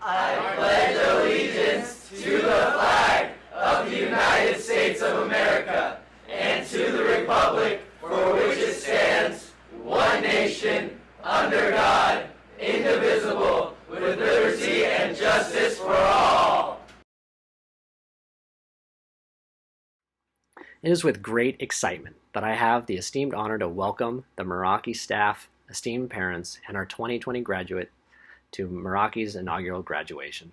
I pledge allegiance to the flag of the United States of America and to the republic for which it stands, one nation, under God, indivisible, with liberty and justice for all. It is with great excitement that I have the esteemed honor to welcome the Meraki staff, esteemed parents, and our 2020 graduate to Meraki's inaugural graduation.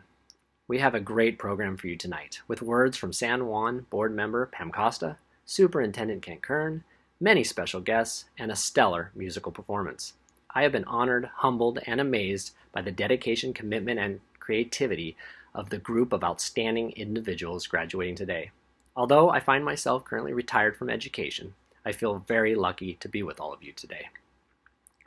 We have a great program for you tonight, with words from San Juan board member Pam Costa, Superintendent Kent Kern, many special guests, and a stellar musical performance. I have been honored, humbled, and amazed by the dedication, commitment, and creativity of the group of outstanding individuals graduating today. Although I find myself currently retired from education, I feel very lucky to be with all of you today.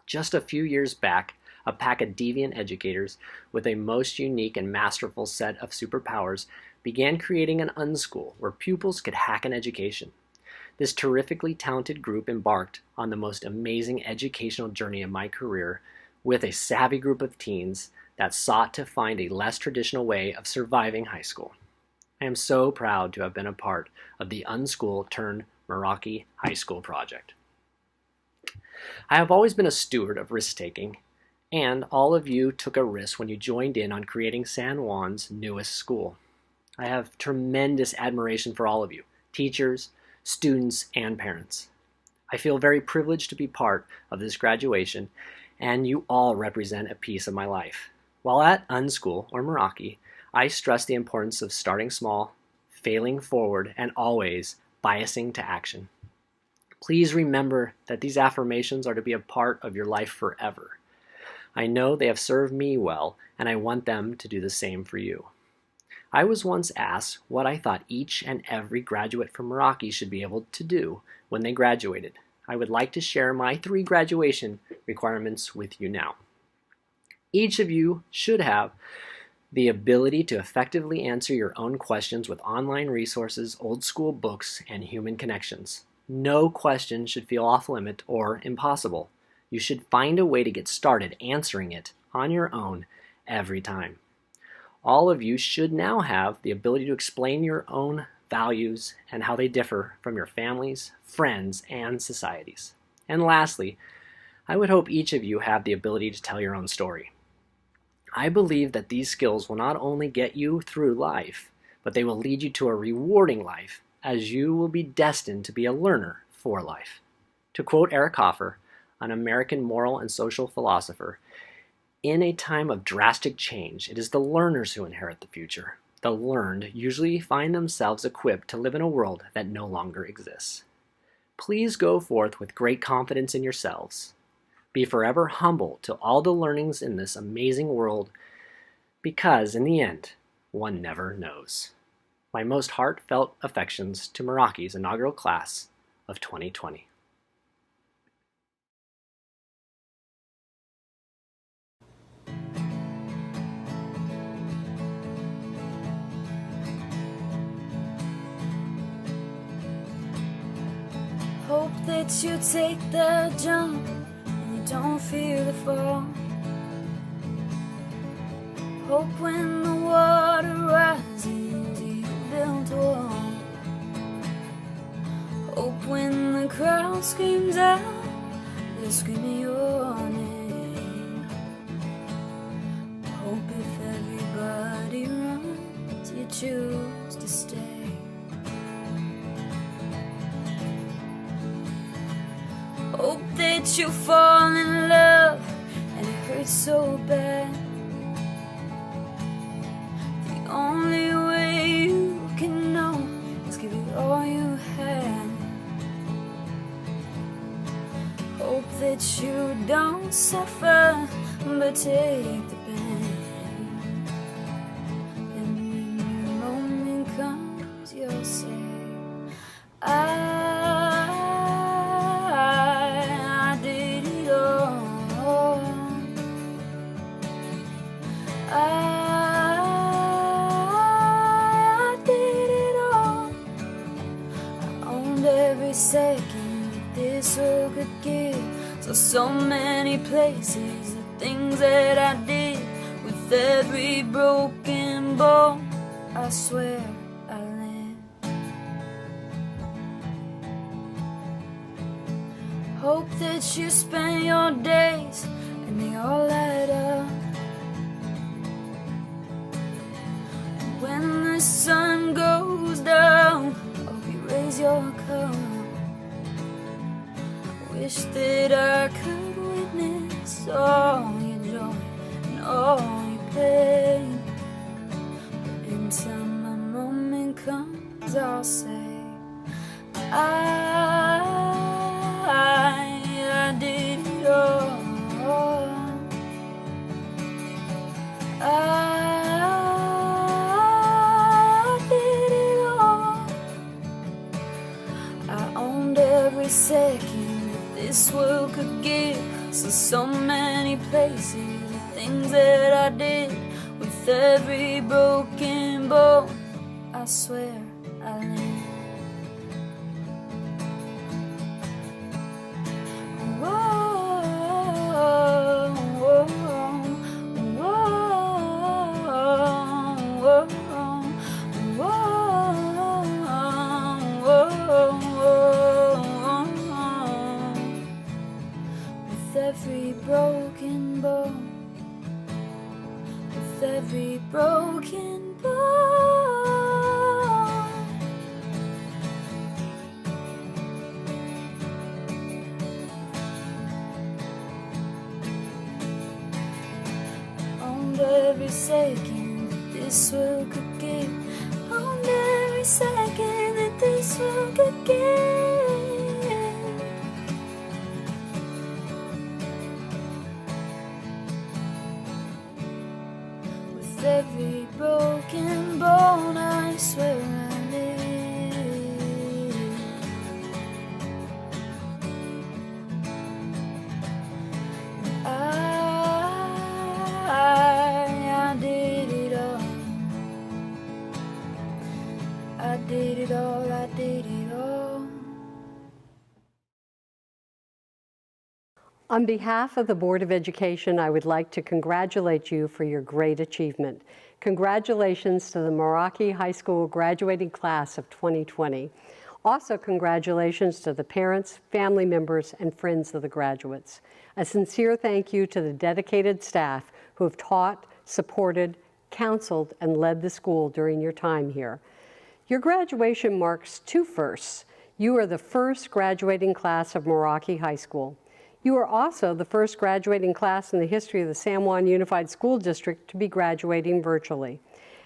Just a few years back, a pack of deviant educators with a most unique and masterful set of superpowers began creating an unschool where pupils could hack an education. This terrifically talented group embarked on the most amazing educational journey of my career with a savvy group of teens that sought to find a less traditional way of surviving high school. I am so proud to have been a part of the Unschool turned Meraki High School project. I have always been a steward of risk-taking, and all of you took a risk when you joined in on creating San Juan's newest school. I have tremendous admiration for all of you, teachers, students, and parents. I feel very privileged to be part of this graduation, and you all represent a piece of my life. While at Unschool, or Meraki, I stress the importance of starting small, failing forward, and always biasing to action. Please remember that these affirmations are to be a part of your life forever. I know they have served me well, and I want them to do the same for you. I was once asked what I thought each and every graduate from Meraki should be able to do when they graduated. I would like to share my 3 graduation requirements with you now. Each of you should have the ability to effectively answer your own questions with online resources, old school books, and human connections. No question should feel off limit or impossible. You should find a way to get started answering it on your own every time. All of you should now have the ability to explain your own values and how they differ from your families, friends, and societies. And lastly, I would hope each of you have the ability to tell your own story. I believe that these skills will not only get you through life, but they will lead you to a rewarding life, as you will be destined to be a learner for life. To quote Eric Hoffer, an American moral and social philosopher, in a time of drastic change, it is the learners who inherit the future. The learned usually find themselves equipped to live in a world that no longer exists. Please go forth with great confidence in yourselves. Be forever humble to all the learnings in this amazing world, because in the end, one never knows. My most heartfelt affections to Meraki's inaugural class of 2020. Hope that you take the jump and you don't fear the fall. Hope when the water rises you build a wall. Hope when the crowd screams out, they're screaming your name. Hope if everybody runs, you choose to stay. Hope that you fall in love and it hurts so bad. The only way you can know is give it all you have. Hope that you don't suffer, but take the pain. And when your moment comes, you'll say, I did it all. I did it all. I owned every second that this world could give. So many places, the things that I did with with every broken bone, I swear I live. Hope that you spend your days and they all add up. And when the sun goes down, hope you raise your cup. Wish that I could witness all your joy and all your pain. But until my moment comes, I'll say I did it all. I did it all. I owned every second this world could give. So many places, the things that I did. With every broken bone, I swear I live. Whoa, whoa, whoa, with every broken bone, with every broken bone. On every second that this world could give, on every second that this world could give. With every broken bone, I swear I live. I did it all. I did it all, I did it all. On behalf of the Board of Education, I would like to congratulate you for your great achievement. Congratulations to the Meraki High School graduating class of 2020. Also, congratulations to the parents, family members, and friends of the graduates. A sincere thank you to the dedicated staff who have taught, supported, counseled, and led the school during your time here. Your graduation marks two firsts. You are the first graduating class of Meraki High School. You are also the first graduating class in the history of the San Juan Unified School District to be graduating virtually.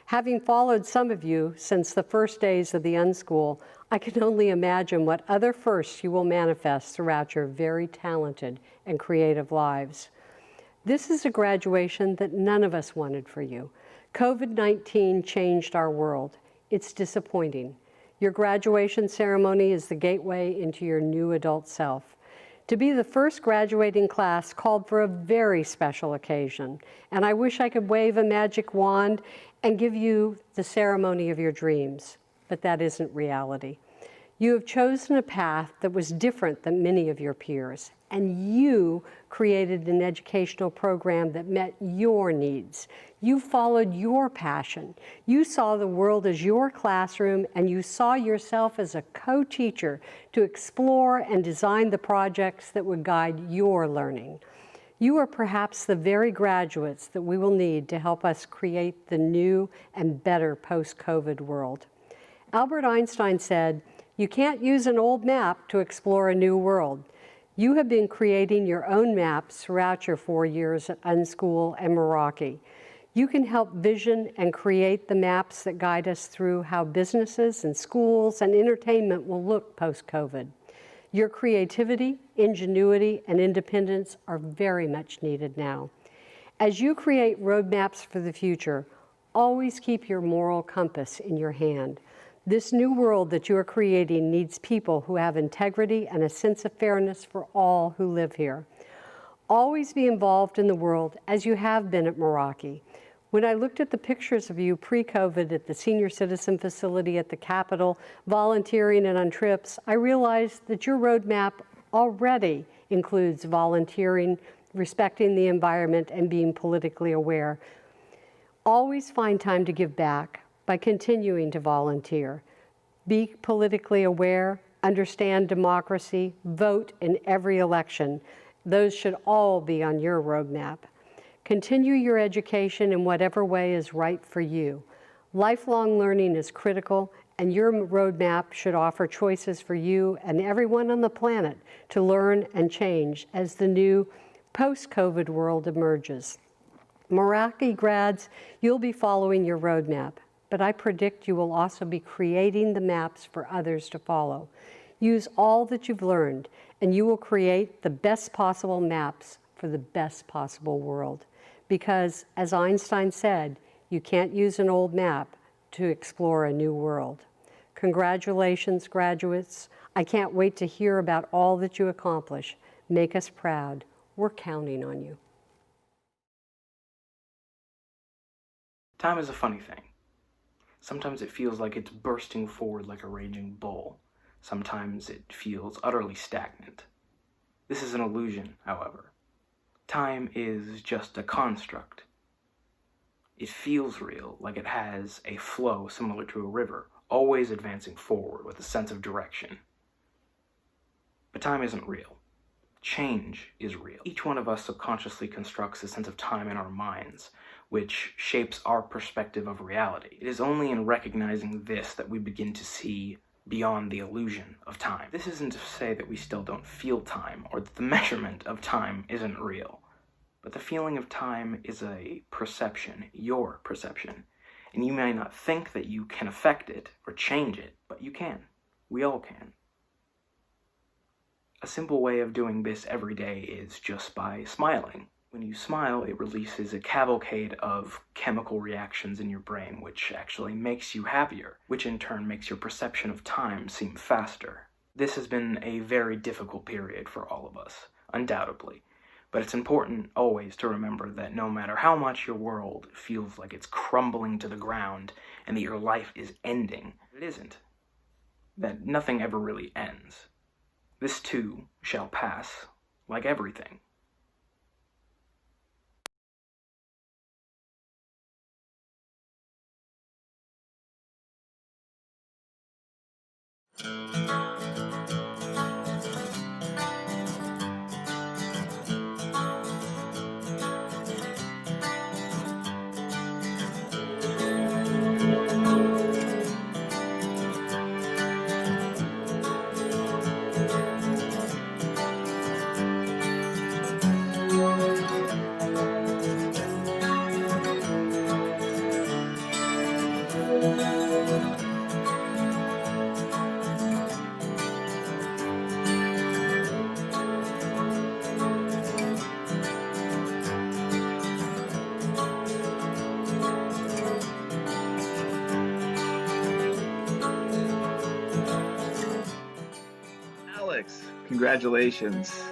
Having followed some of you since the first days of the unschool, I can only imagine what other firsts you will manifest throughout your very talented and creative lives. This is a graduation that none of us wanted for you. COVID-19 changed our world. It's disappointing. Your graduation ceremony is the gateway into your new adult self. To be the first graduating class called for a very special occasion, and I wish I could wave a magic wand and give you the ceremony of your dreams, but that isn't reality. You have chosen a path that was different than many of your peers, and you created an educational program that met your needs. You followed your passion. You saw the world as your classroom, and you saw yourself as a co-teacher to explore and design the projects that would guide your learning. You are perhaps the very graduates that we will need to help us create the new and better post-COVID world. Albert Einstein said, "You can't use an old map to explore a new world." You have been creating your own maps throughout your 4 years at Unschool and Meraki. You can help vision and create the maps that guide us through how businesses and schools and entertainment will look post-COVID. Your creativity, ingenuity, and independence are very much needed now. As you create roadmaps for the future, always keep your moral compass in your hand. This new world that you are creating needs people who have integrity and a sense of fairness for all who live here. Always be involved in the world as you have been at Meraki. When I looked at the pictures of you pre-COVID at the senior citizen facility at the Capitol, volunteering and on trips, I realized that your roadmap already includes volunteering, respecting the environment, and being politically aware. Always find time to give back by continuing to volunteer. Be politically aware, understand democracy, vote in every election. Those should all be on your roadmap. Continue your education in whatever way is right for you. Lifelong learning is critical, and your roadmap should offer choices for you and everyone on the planet to learn and change as the new post-COVID world emerges. Meraki grads, you'll be following your roadmap, but I predict you will also be creating the maps for others to follow. Use all that you've learned, and you will create the best possible maps for the best possible world. Because, as Einstein said, you can't use an old map to explore a new world. Congratulations, graduates. I can't wait to hear about all that you accomplish. Make us proud. We're counting on you. Time is a funny thing. Sometimes it feels like it's bursting forward like a raging bull. Sometimes it feels utterly stagnant. This is an illusion, however. Time is just a construct. It feels real, like it has a flow similar to a river, always advancing forward with a sense of direction. But time isn't real. Change is real. Each one of us subconsciously constructs a sense of time in our minds, which shapes our perspective of reality. It is only in recognizing this that we begin to see beyond the illusion of time. This isn't to say that we still don't feel time, or that the measurement of time isn't real. But the feeling of time is a perception, your perception. And you may not think that you can affect it or change it, but you can. We all can. A simple way of doing this every day is just by smiling. When you smile, it releases a cavalcade of chemical reactions in your brain, which actually makes you happier, which in turn makes your perception of time seem faster. This has been a very difficult period for all of us, undoubtedly. But it's important always to remember that no matter how much your world feels like it's crumbling to the ground and that your life is ending, it isn't. That nothing ever really ends. This too shall pass, like everything. Congratulations.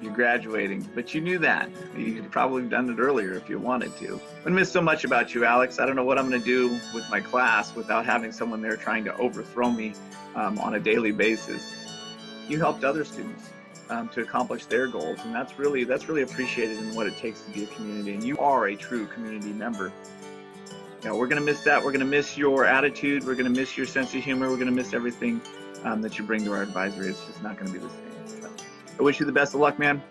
You're graduating, but you knew that. You could probably have done it earlier if you wanted to. I miss so much about you, Alex. I don't know what I'm going to do with my class without having someone there trying to overthrow me on a daily basis. You helped other students to accomplish their goals, and that's really appreciated in what it takes to be a community, and you are a true community member. You know, we're going to miss that. We're going to miss your attitude. We're going to miss your sense of humor. We're going to miss everything that you bring to our advisory. It's just not going to be the same. But I wish you the best of luck, man,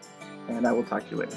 and I will talk to you later.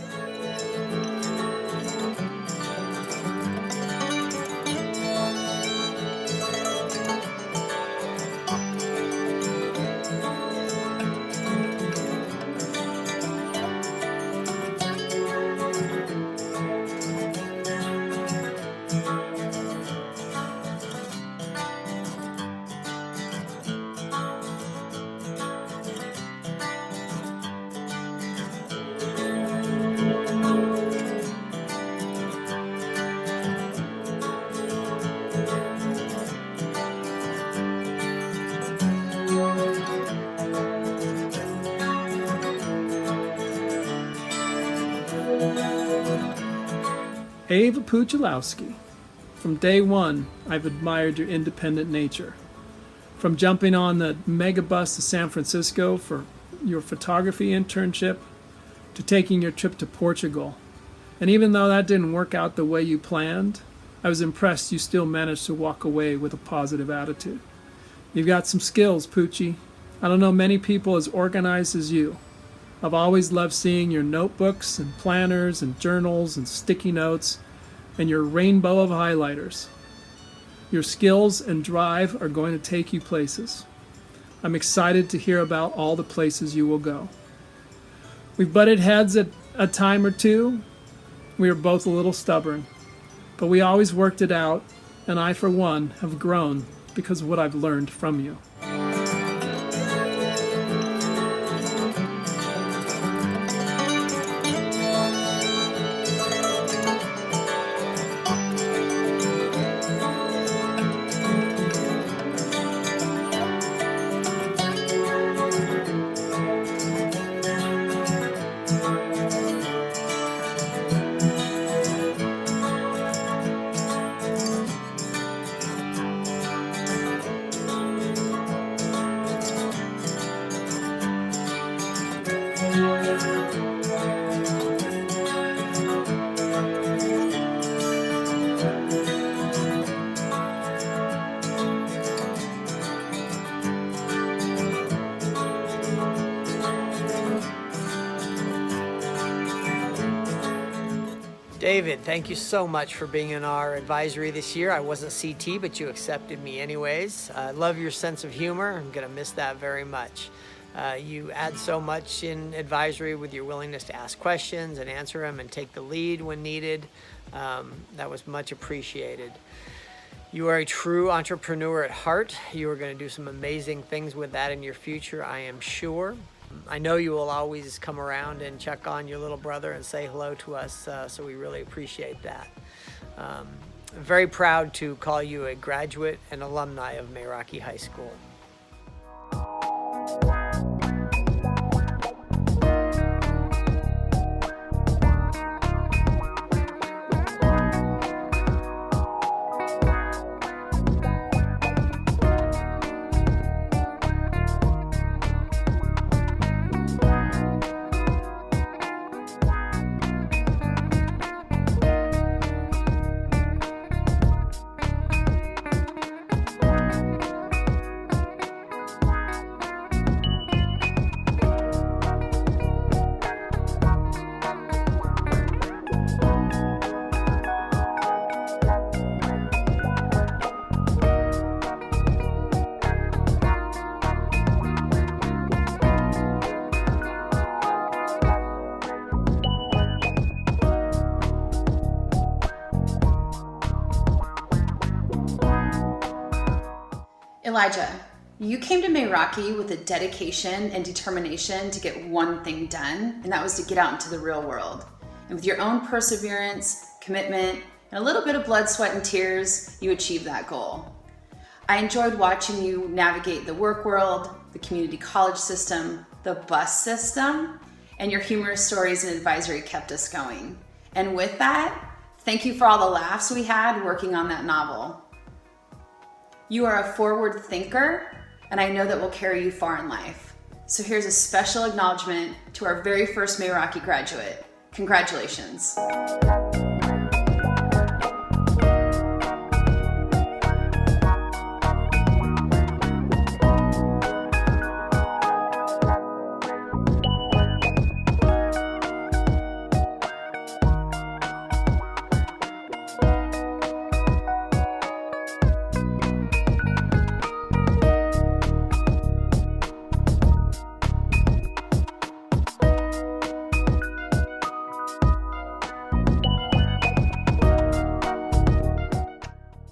Ava Puchalowski, from day one, I've admired your independent nature. From jumping on the megabus to San Francisco for your photography internship, to taking your trip to Portugal, And even though that didn't work out the way you planned, I was impressed you still managed to walk away with a positive attitude. You've got some skills, Poochie. I don't know many people as organized as you. I've always loved seeing your notebooks and planners and journals and sticky notes and your rainbow of highlighters. Your skills and drive are going to take you places. I'm excited to hear about all the places you will go. We've butted heads at a time or two. We were both a little stubborn, but we always worked it out, and I, for one, have grown because of what I've learned from you. David, thank you so much for being in our advisory this year. I wasn't CT, but you accepted me anyways. I love your sense of humor. I'm going to miss that very much. You add so much in advisory with your willingness to ask questions and answer them and take the lead when needed. That was much appreciated. You are a true entrepreneur at heart. You are going to do some amazing things with that in your future, I am sure. I know you will always come around and check on your little brother and say hello to us, so we really appreciate that. I'm very proud to call you a graduate and alumni of Meraki High School. Elijah, you came to Meraki with a dedication and determination to get one thing done, and that was to get out into the real world. And with your own perseverance, commitment, and a little bit of blood, sweat, and tears, you achieved that goal. I enjoyed watching you navigate the work world, the community college system, the bus system, and your humorous stories and advisory kept us going. And with that, thank you for all the laughs we had working on that novel. You are a forward thinker, and I know that will carry you far in life. So here's a special acknowledgement to our very first Meraki graduate. Congratulations.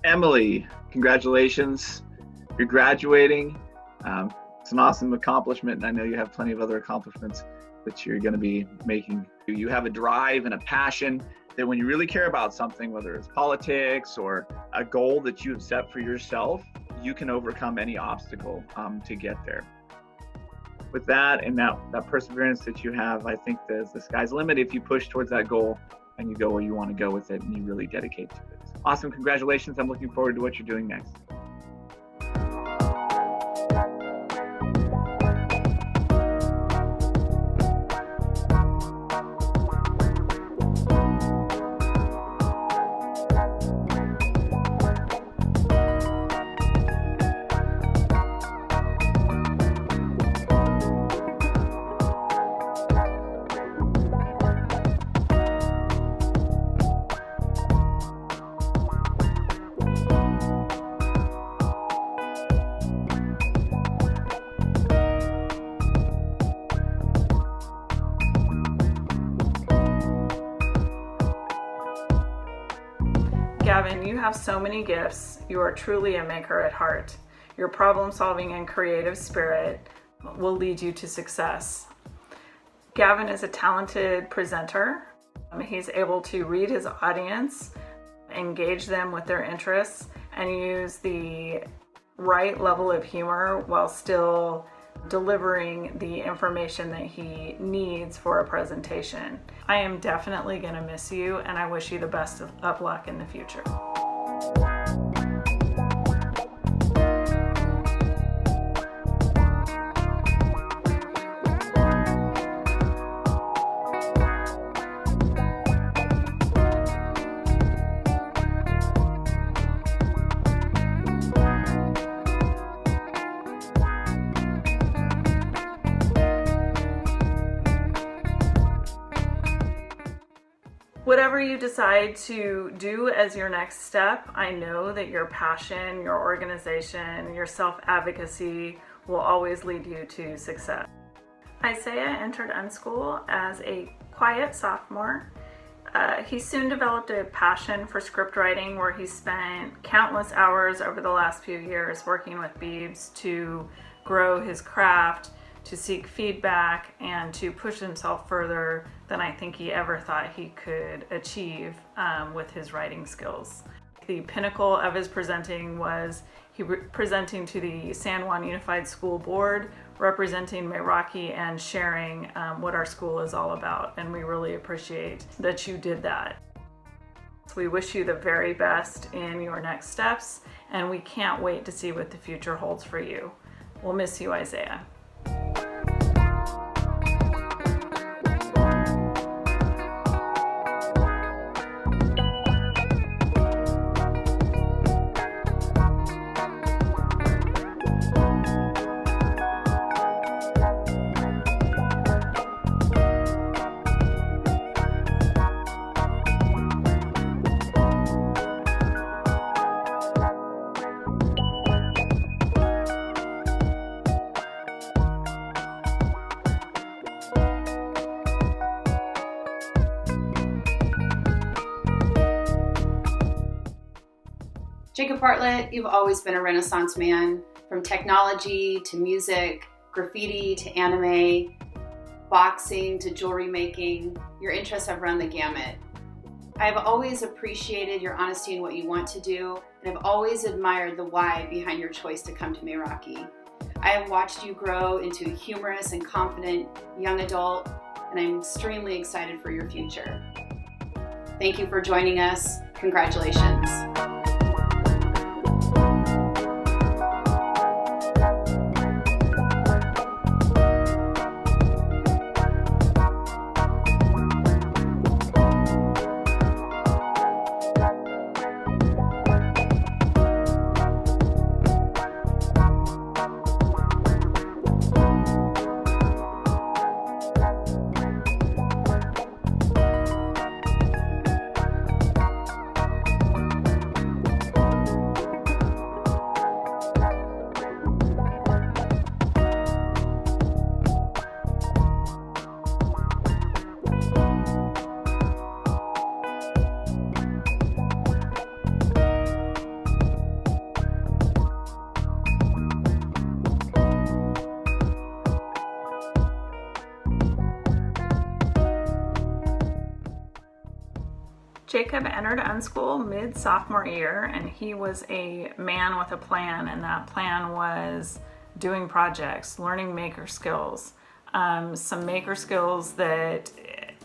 Emily, congratulations. You're graduating. It's an awesome accomplishment, and I know you have plenty of other accomplishments that you're going to be making. You have a drive and a passion that when you really care about something, whether it's politics or a goal that you have set for yourself, you can overcome any obstacle to get there. With that and that perseverance that you have, I think the sky's the limit if you push towards that goal and you go where you want to go with it and you really dedicate to it. Awesome, congratulations. I'm looking forward to what you're doing next. Gavin, you have so many gifts. You are truly a maker at heart. Your problem-solving and creative spirit will lead you to success. Gavin is a talented presenter. He's able to read his audience, engage them with their interests, and use the right level of humor while still delivering the information that he needs for a presentation. I am definitely going to miss you, and I wish you the best of luck in the future. Whatever you decide to do as your next step, I know that your passion, your organization, your self-advocacy will always lead you to success. Isaiah entered Unschool as a quiet sophomore. He soon developed a passion for script writing, where he spent countless hours over the last few years working with Beebs to grow his craft, to seek feedback, and to push himself further than I think he ever thought he could achieve with his writing skills. The pinnacle of his presenting was presenting to the San Juan Unified School Board, representing Meraki and sharing what our school is all about, and we really appreciate that you did that. We wish you the very best in your next steps, and we can't wait to see what the future holds for you. We'll miss you, Isaiah. Jacob Bartlett, you've always been a Renaissance man. From technology to music, graffiti to anime, boxing to jewelry making, your interests have run the gamut. I've always appreciated your honesty in what you want to do, and I've always admired the why behind your choice to come to Meraki. I have watched you grow into a humorous and confident young adult, and I'm extremely excited for your future. Thank you for joining us. Congratulations. Jacob entered Unschool mid-sophomore year, and he was a man with a plan, and that plan was doing projects, learning maker skills. Some maker skills that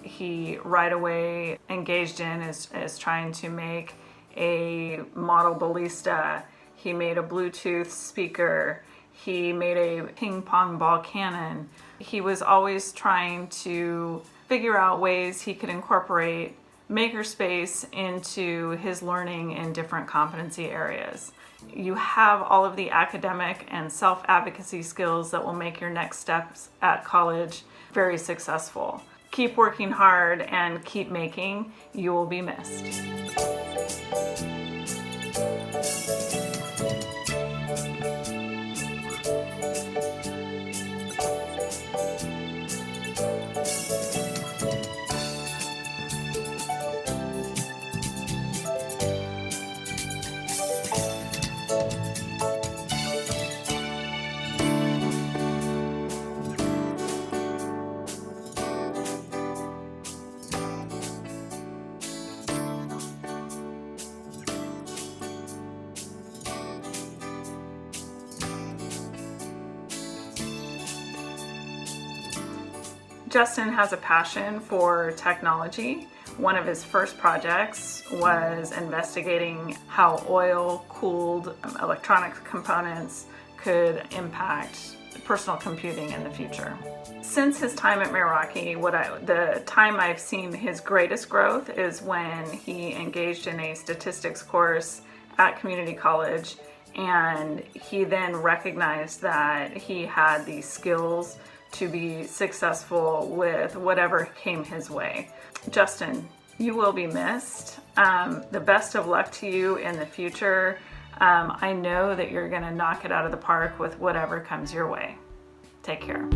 he right away engaged in is trying to make a model ballista. He made a Bluetooth speaker. He made a ping pong ball cannon. He was always trying to figure out ways he could incorporate makerspace into his learning in different competency areas. You have all of the academic and self-advocacy skills that will make your next steps at college very successful. Keep working hard and keep making. You will be missed. Justin has a passion for technology. One of his first projects was investigating how oil-cooled electronic components could impact personal computing in the future. Since his time at Meraki, the time I've seen his greatest growth is when he engaged in a statistics course at community college, and he then recognized that he had the skills to be successful with whatever came his way. Justin, you will be missed. The best of luck to you in the future. I know that you're going to knock it out of the park with whatever comes your way. Take care.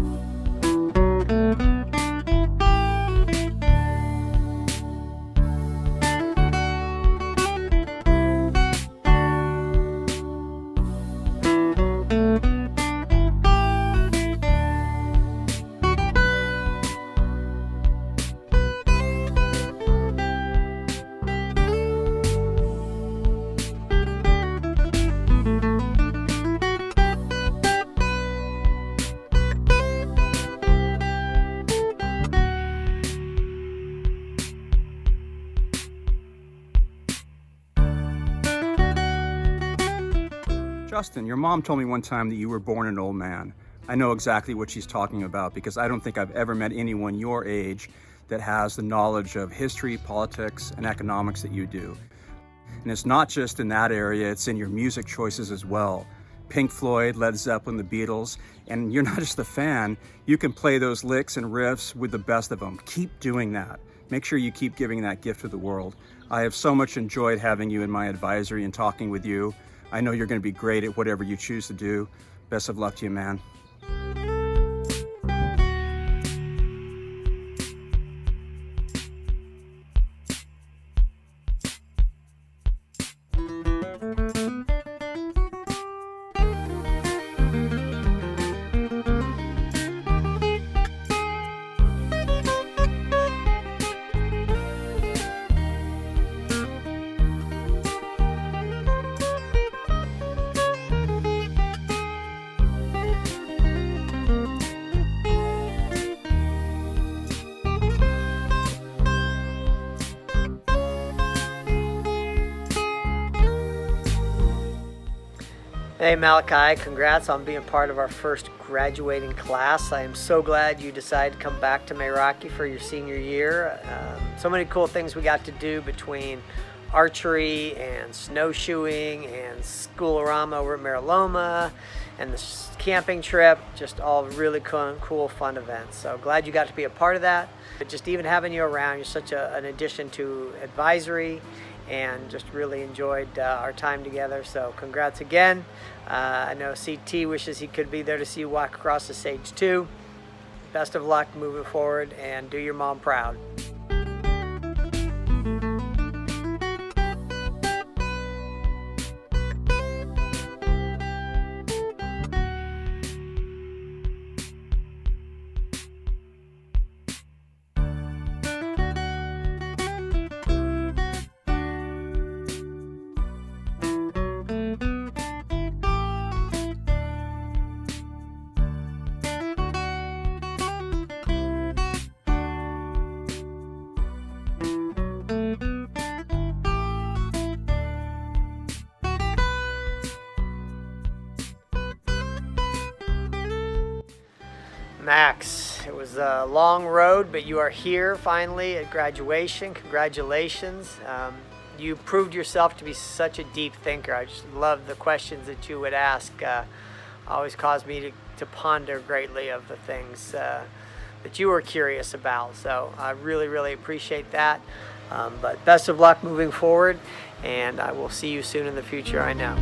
Justin, your mom told me one time that you were born an old man. I know exactly what she's talking about because I don't think I've ever met anyone your age that has the knowledge of history, politics, and economics that you do. And it's not just in that area, it's in your music choices as well. Pink Floyd, Led Zeppelin, the Beatles, and you're not just a fan, you can play those licks and riffs with the best of them. Keep doing that. Make sure you keep giving that gift to the world. I have so much enjoyed having you in my advisory and talking with you. I know you're going to be great at whatever you choose to do. Best of luck to you, man. Hey Malakai, congrats on being part of our first graduating class. I am so glad you decided to come back to Meraki for your senior year. So many cool things we got to do between archery and snowshoeing and schoolorama over at Mariloma and the camping trip, just all really cool, fun events. So glad you got to be a part of that. But just even having you around, you're such an addition to advisory, and just really enjoyed our time together. So congrats again. I know CT wishes he could be there to see you walk across the stage too. Best of luck moving forward, and do your mom proud. Max, it was a long road, but you are here finally at graduation. Congratulations. You proved yourself to be such a deep thinker. I just love the questions that you would ask. Always caused me to ponder greatly of the things that you were curious about. So I really, really appreciate that. But best of luck moving forward, and I will see you soon in the future, I know.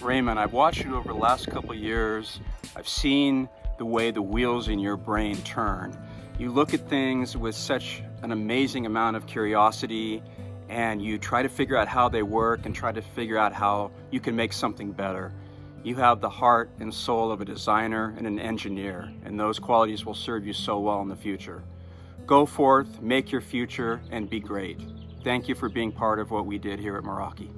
Raymond, I've watched you over the last couple of years. I've seen the way the wheels in your brain turn. You look at things with such an amazing amount of curiosity, and you try to figure out how they work and try to figure out how you can make something better. You have the heart and soul of a designer and an engineer, and those qualities will serve you so well in the future. Go forth, make your future, and be great. Thank you for being part of what we did here at Meraki.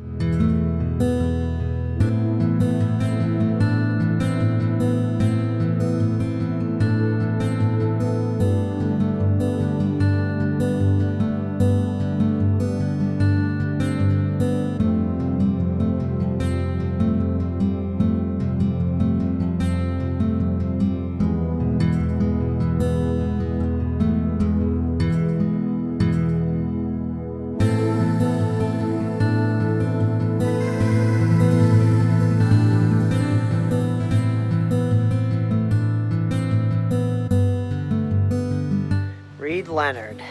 Leonard.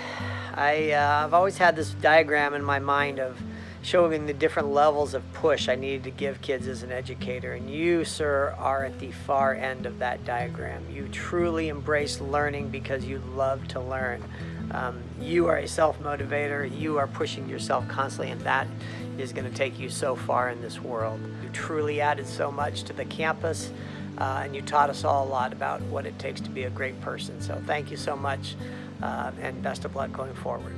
I've always had this diagram in my mind of showing the different levels of push I needed to give kids as an educator, and you, sir, are at the far end of that diagram. You truly embrace learning because you love to learn. You are a self-motivator. You are pushing yourself constantly, and that is going to take you so far in this world. You truly added so much to the campus, and you taught us all a lot about what it takes to be a great person. So thank you so much. And best of luck going forward.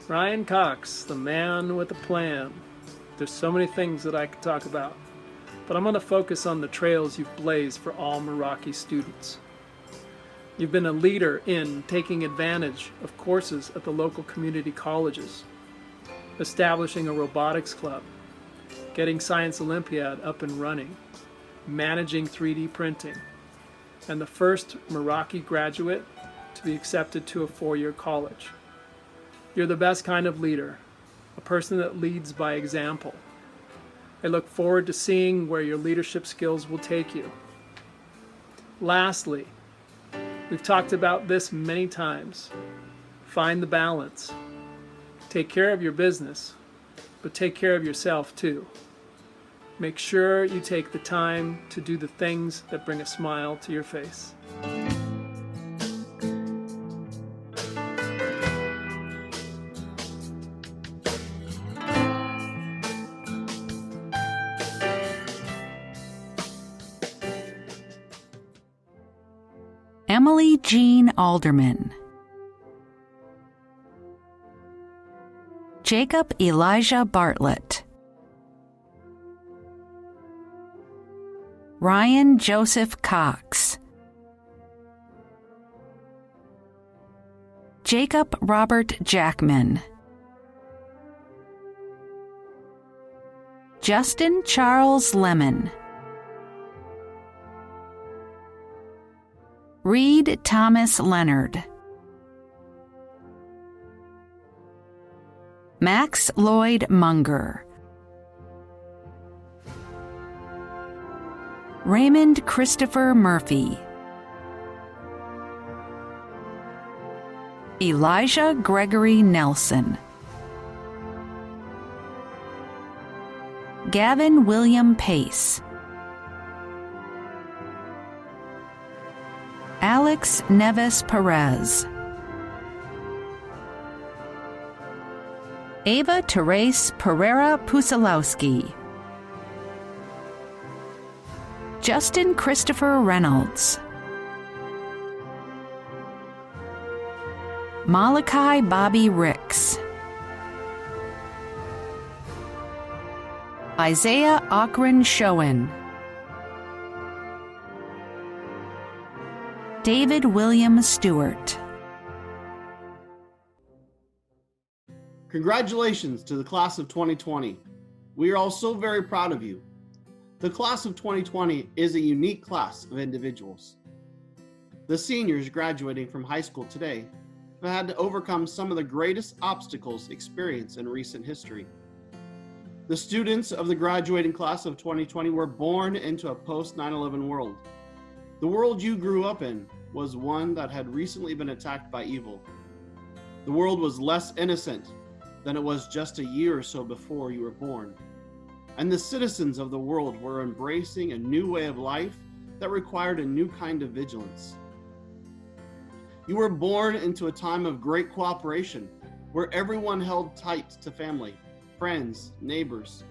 Ryan Cox, the man with a plan. There's so many things that I could talk about, but I'm going to focus on the trails you've blazed for all Meraki students. You've been a leader in taking advantage of courses at the local community colleges, establishing a robotics club, getting Science Olympiad up and running, managing 3D printing, and the first Meraki graduate to be accepted to a 4-year college. You're the best kind of leader, a person that leads by example. I look forward to seeing where your leadership skills will take you. Lastly, we've talked about this many times. Find the balance. Take care of your business, but take care of yourself too. Make sure you take the time to do the things that bring a smile to your face. Emily Jean Alderman, Jacob Elijah Bartlett, Ryan Joseph Cox, Jacob Robert Jackman, Justin Charles Lemon, Reed Thomas Leonard, Max Lloyd Munger, Raymond Christopher Murphy, Elijah Gregory Nelson, Gavin William Pace, Alex Neves Perez, Ava Therese Pereira Pusilowski, Justin Christopher Reynolds, Malakai Bobby Ricks, Isaiah Akron Showen, David William Stewart. Congratulations to the class of 2020. We are all so very proud of you. The class of 2020 is a unique class of individuals. The seniors graduating from high school today have had to overcome some of the greatest obstacles experienced in recent history. The students of the graduating class of 2020 were born into a post-9/11 world. The world you grew up in was one that had recently been attacked by evil. The world was less innocent than it was just a year or so before you were born. And the citizens of the world were embracing a new way of life that required a new kind of vigilance. You were born into a time of great cooperation, where everyone held tight to family, friends, neighbors,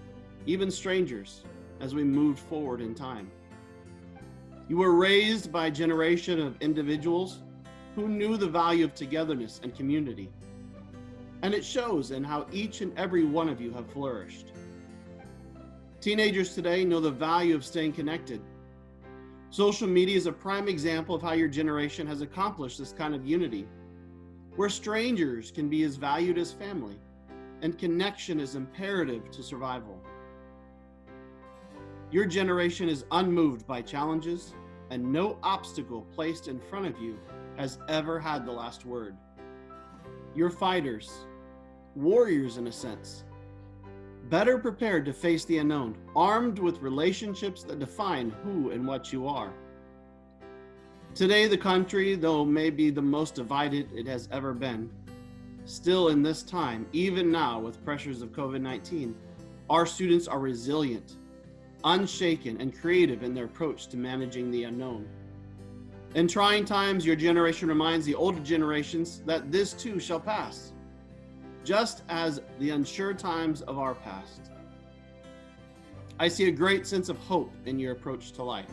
even strangers, as we moved forward in time. You were raised by a generation of individuals who knew the value of togetherness and community. And it shows in how each and every one of you have flourished. Teenagers today know the value of staying connected. Social media is a prime example of how your generation has accomplished this kind of unity, where strangers can be as valued as family, and connection is imperative to survival. Your generation is unmoved by challenges, and no obstacle placed in front of you has ever had the last word. You're fighters, warriors in a sense, better prepared to face the unknown, armed with relationships that define who and what you are. Today, the country, though may be the most divided it has ever been, still in this time, even now with pressures of COVID-19, our students are resilient, unshaken, and creative in their approach to managing the unknown. In trying times, your generation reminds the older generations that this too shall pass, just as the unsure times of our past. I see a great sense of hope in your approach to life,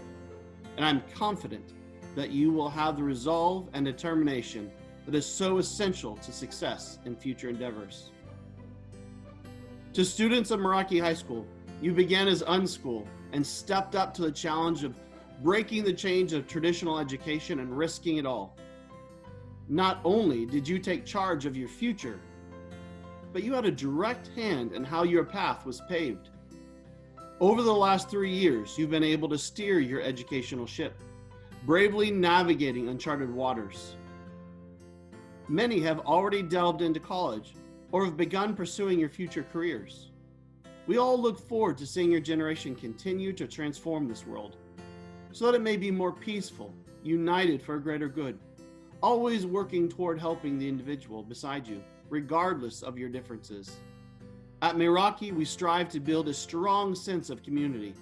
and I'm confident that you will have the resolve and determination that is so essential to success in future endeavors. To students of Meraki High School, you began as unschool and stepped up to the challenge of breaking the chains of traditional education and risking it all. Not only did you take charge of your future, but you had a direct hand in how your path was paved. Over the last 3 years, you've been able to steer your educational ship, bravely navigating uncharted waters. Many have already delved into college or have begun pursuing your future careers. We all look forward to seeing your generation continue to transform this world so that it may be more peaceful, united for a greater good, always working toward helping the individual beside you, regardless of your differences. At Meraki, we strive to build a strong sense of community,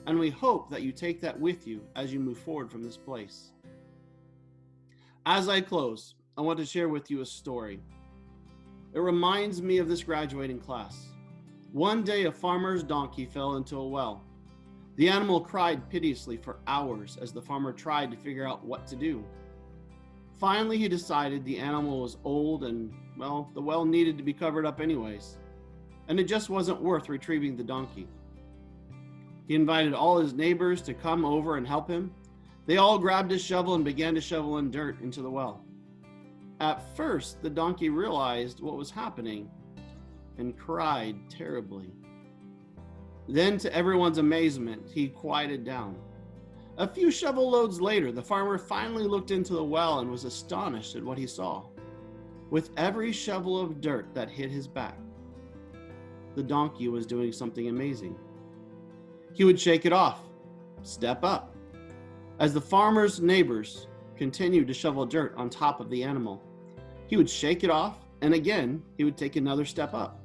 and we hope that you take that with you as you move forward from this place. As I close, I want to share with you a story. It reminds me of this graduating class. One day, a farmer's donkey fell into a well. The animal cried piteously for hours as the farmer tried to figure out what to do. Finally, he decided the animal was old and, well, the well needed to be covered up anyways, and it just wasn't worth retrieving the donkey. He invited all his neighbors to come over and help him. They all grabbed a shovel and began to shovel in dirt into the well. At first, the donkey realized what was happening and cried terribly. Then, to everyone's amazement, he quieted down. A few shovel loads later, the farmer finally looked into the well and was astonished at what he saw. With every shovel of dirt that hit his back, the donkey was doing something amazing. He would shake it off, step up. As the farmer's neighbors continued to shovel dirt on top of the animal, he would shake it off, and again, he would take another step up.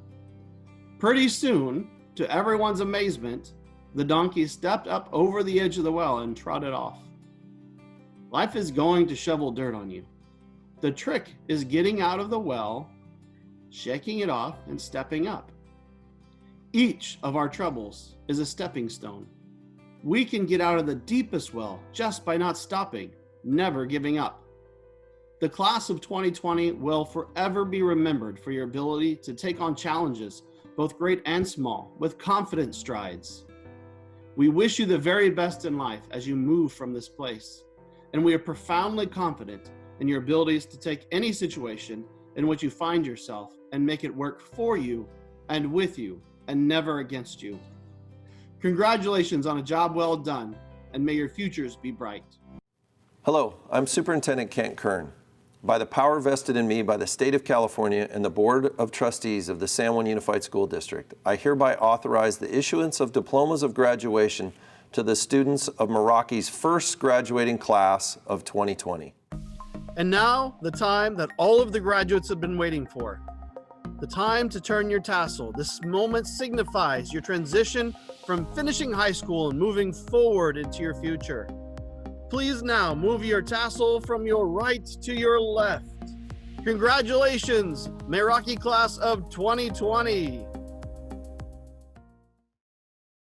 Pretty soon, to everyone's amazement, the donkey stepped up over the edge of the well and trotted off. Life is going to shovel dirt on you. The trick is getting out of the well, shaking it off, and stepping up. Each of our troubles is a stepping stone. We can get out of the deepest well just by not stopping, never giving up. The class of 2020 will forever be remembered for your ability to take on challenges, both great and small, with confident strides. We wish you the very best in life as you move from this place, and we are profoundly confident in your abilities to take any situation in which you find yourself and make it work for you and with you and never against you. Congratulations on a job well done, and may your futures be bright. Hello, I'm Superintendent Kent Kern. By the power vested in me by the State of California and the Board of Trustees of the San Juan Unified School District, I hereby authorize the issuance of diplomas of graduation to the students of Meraki's first graduating class of 2020. And now, the time that all of the graduates have been waiting for. The time to turn your tassel. This moment signifies your transition from finishing high school and moving forward into your future. Please now move your tassel from your right to your left. Congratulations, Meraki class of 2020.